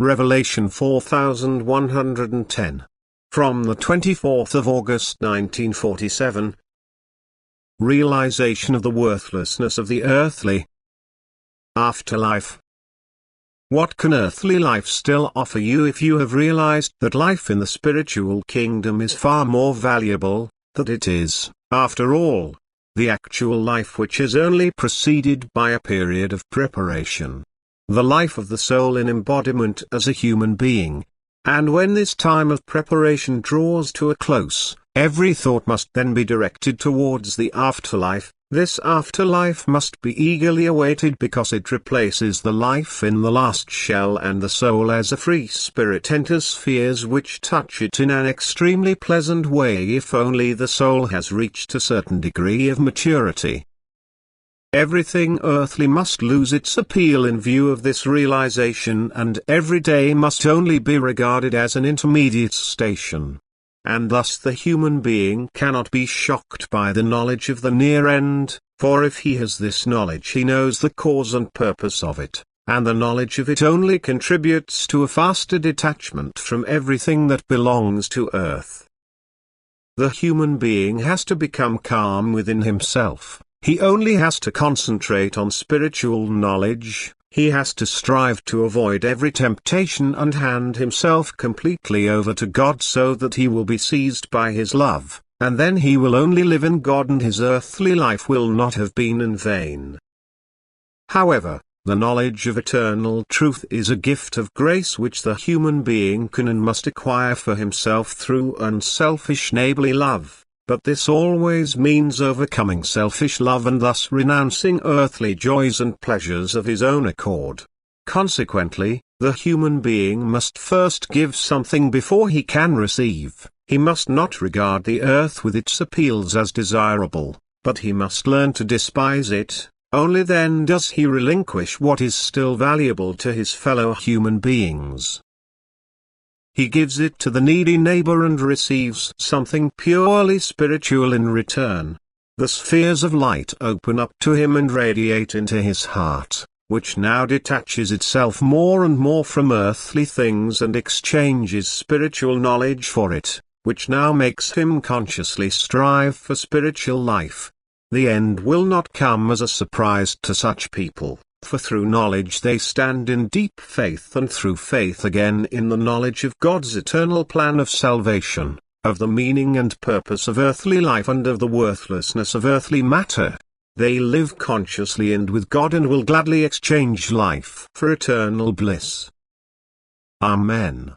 Revelation 4110. From the 24th of August 1947. Realization of the worthlessness of the earthly afterlife. What can earthly life still offer you if you have realized that life in the spiritual kingdom is far more valuable, that it is, after all, the actual life which is only preceded by a period of preparation? The life of the soul in embodiment as a human being. And when this time of preparation draws to a close, every thought must then be directed towards the afterlife. This afterlife must be eagerly awaited because it replaces the life in the last shell, and the soul as a free spirit enters spheres which touch it in an extremely pleasant way if only the soul has reached a certain degree of maturity. Everything earthly must lose its appeal in view of this realization, and every day must only be regarded as an intermediate station. And thus the human being cannot be shocked by the knowledge of the near end, for if he has this knowledge he knows the cause and purpose of it, and the knowledge of it only contributes to a faster detachment from everything that belongs to earth. The human being has to become calm within himself. He only has to concentrate on spiritual knowledge. He has to strive to avoid every temptation and hand himself completely over to God so that he will be seized by His love, and then he will only live in God and his earthly life will not have been in vain. However, the knowledge of eternal truth is a gift of grace which the human being can and must acquire for himself through unselfish neighborly love. But this always means overcoming selfish love and thus renouncing earthly joys and pleasures of his own accord. Consequently, the human being must first give something before he can receive. He must not regard the earth with its appeals as desirable, but he must learn to despise it. Only then does he relinquish what is still valuable to his fellow human beings. He gives it to the needy neighbor and receives something purely spiritual in return. The spheres of light open up to him and radiate into his heart, which now detaches itself more and more from earthly things and exchanges spiritual knowledge for it, which now makes him consciously strive for spiritual life. The end will not come as a surprise to such people. For through knowledge they stand in deep faith, and through faith again in the knowledge of God's eternal plan of salvation, of the meaning and purpose of earthly life and of the worthlessness of earthly matter. They live consciously and with God and will gladly exchange life for eternal bliss. Amen.